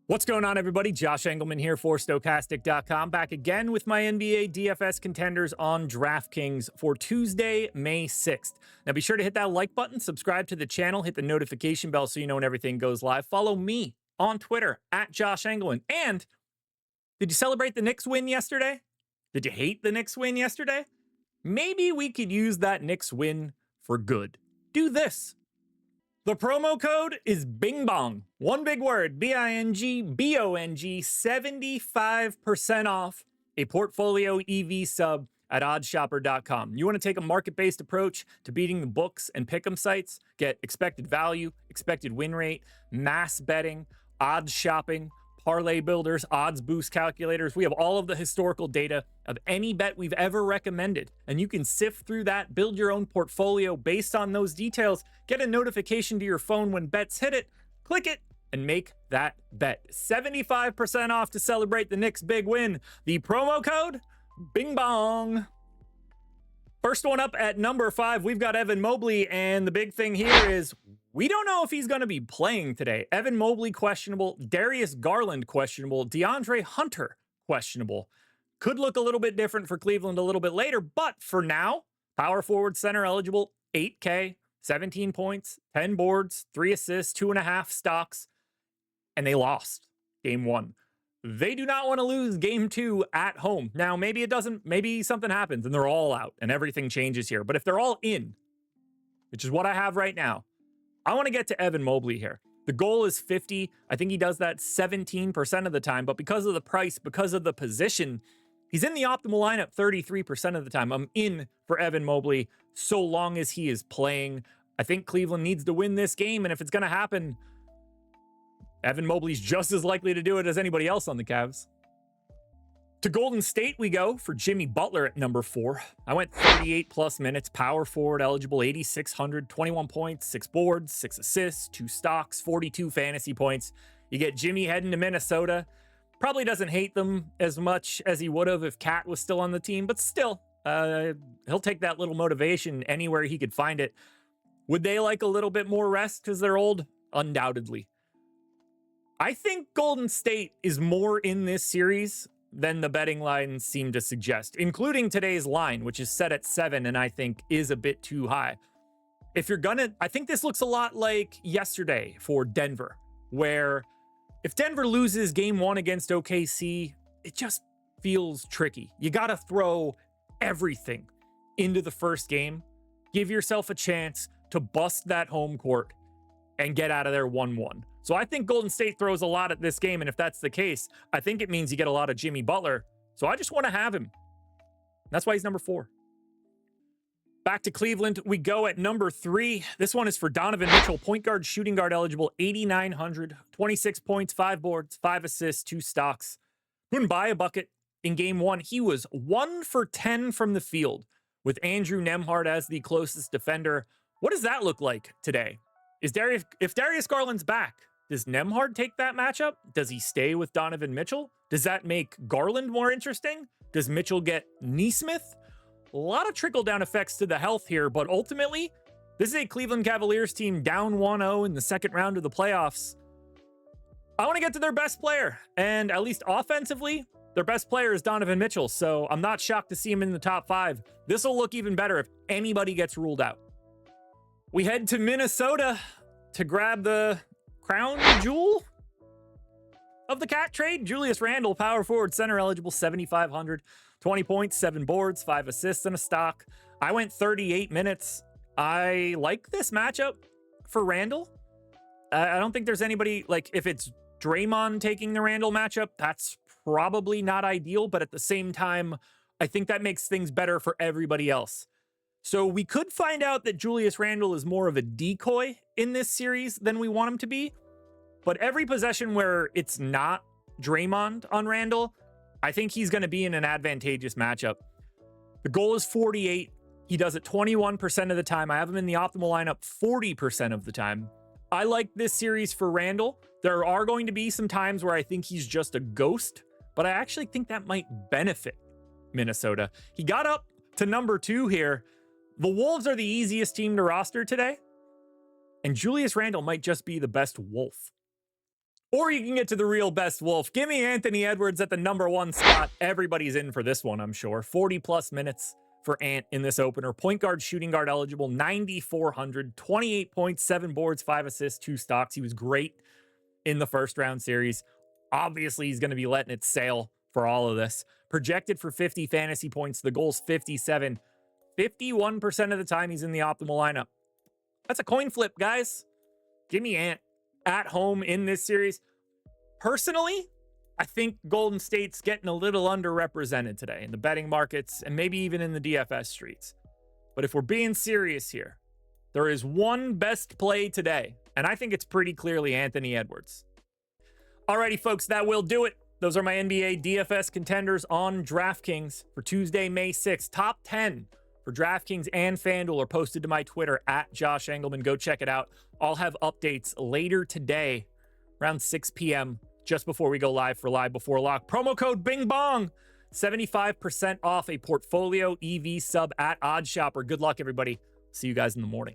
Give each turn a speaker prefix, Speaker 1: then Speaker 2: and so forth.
Speaker 1: What's going on, everybody? Josh Engleman here for Stokastic.com, back again with my NBA DFS contenders on DraftKings for Tuesday, May 6th. Now, be sure to hit that like button, subscribe to the channel, hit the notification bell so you know when everything goes live. Follow me on Twitter, at Josh Engleman. And did you celebrate the Knicks win yesterday? Did you hate the Knicks win yesterday? Maybe we could use that Knicks win for good. Do this. The promo code is Bing Bong. One big word, B-I-N-G-B-O-N-G, 75% off a portfolio EV sub at oddshopper.com. You want to take a market-based approach to beating the books and pick'em sites, get expected value, expected win rate, mass betting, odds shopping, parlay builders, odds boost calculators. We have all of the historical data of any bet we've ever recommended, and you can sift through that, build your own portfolio based on those details, get a notification to your phone when bets hit it, click it, and make that bet. 75% off to celebrate the Knicks' big win. The promo code, Bing Bong. First one up at number 5, we've got Evan Mobley, and the big thing here is we don't know if he's going to be playing today. Evan Mobley questionable, Darius Garland questionable, DeAndre Hunter questionable. Could look a little bit different for Cleveland a little bit later, but for now, power forward center eligible, 8K, 17 points, 10 boards, 3 assists, 2.5 stocks, and they lost game 1. They do not want to lose game 2 at home. Now, maybe something happens and they're all out and everything changes here. But if they're all in, which is what I have right now, I want to get to Evan Mobley here. The goal is 50. I think he does that 17% of the time, but because of the price, because of the position, he's in the optimal lineup 33% of the time. I'm in for Evan Mobley so long as he is playing. I think Cleveland needs to win this game, and if it's going to happen, Evan Mobley's just as likely to do it as anybody else on the Cavs. To Golden State we go for Jimmy Butler at number 4. I went 38 plus minutes, power forward eligible, 8,600, 21 points, 6 boards, 6 assists, 2 stocks, 42 fantasy points. You get Jimmy heading to Minnesota. Probably doesn't hate them as much as he would have if Cat was still on the team, but still, he'll take that little motivation anywhere he could find it. Would they like a little bit more rest because they're old? Undoubtedly. I think Golden State is more in this series than the betting lines seem to suggest, including today's line, which is set at 7 and I think is a bit too high. I think this looks a lot like yesterday for Denver, where if Denver loses game 1 against OKC, it just feels tricky. You got to throw everything into the first game, give yourself a chance to bust that home court and get out of there 1-1. So I think Golden State throws a lot at this game, and if that's the case, I think it means you get a lot of Jimmy Butler. So I just want to have him. That's why he's number 4. Back to Cleveland, we go at number 3. This one is for Donovan Mitchell, point guard, shooting guard eligible, 8,900, 26 points, 5 boards, 5 assists, 2 stocks. Couldn't buy a bucket in game 1. He was 1 for 10 from the field with Andrew Nembhard as the closest defender. What does that look like today? If Darius Garland's back, does Nembhard take that matchup? Does he stay with Donovan Mitchell? Does that make Garland more interesting? Does Mitchell get Nesmith? A lot of trickle-down effects to the health here, but ultimately, this is a Cleveland Cavaliers team down 1-0 in the second round of the playoffs. I want to get to their best player, and at least offensively, their best player is Donovan Mitchell, so I'm not shocked to see him in the top 5. This will look even better if anybody gets ruled out. We head to Minnesota to grab the crown jewel of the Cat trade. Julius Randle, power forward, center eligible, 7,500, 20 points, 7 boards, 5 assists, and a stock. I went 38 minutes. I like this matchup for Randle. I don't think there's anybody, like, if it's Draymond taking the Randle matchup, that's probably not ideal, but at the same time, I think that makes things better for everybody else. So we could find out that Julius Randle is more of a decoy in this series than we want him to be. But every possession where it's not Draymond on Randle, I think he's going to be in an advantageous matchup. The goal is 48. He does it 21% of the time. I have him in the optimal lineup 40% of the time. I like this series for Randle. There are going to be some times where I think he's just a ghost, but I actually think that might benefit Minnesota. He got up to number 2 here. The Wolves are the easiest team to roster today, and Julius Randle might just be the best Wolf. Or you can get to the real best wolf. Give me Anthony Edwards at the number 1 spot. Everybody's in for this one, I'm sure. 40-plus minutes for Ant in this opener. Point guard, shooting guard eligible, 9,400, 28 points, 7 boards, 5 assists, 2 stocks. He was great in the first round series. Obviously, he's going to be letting it sail for all of this. Projected for 50 fantasy points. The goal's 57. 51% of the time he's in the optimal lineup. That's a coin flip, guys. Give me Ant at home in this series. Personally, I think Golden State's getting a little underrepresented today in the betting markets and maybe even in the DFS streets. But if we're being serious here, there is one best play today, and I think it's pretty clearly Anthony Edwards. Alrighty, folks, that will do it. Those are my NBA DFS contenders on DraftKings for Tuesday, May 6th. Top 10 for DraftKings and FanDuel are posted to my Twitter at Josh Engleman. Go check it out. I'll have updates later today around 6 p.m. just before we go live for Live Before Lock. Promo code Bing Bong. 75% off a portfolio EV sub at OddsShopper. Good luck, everybody. See you guys in the morning.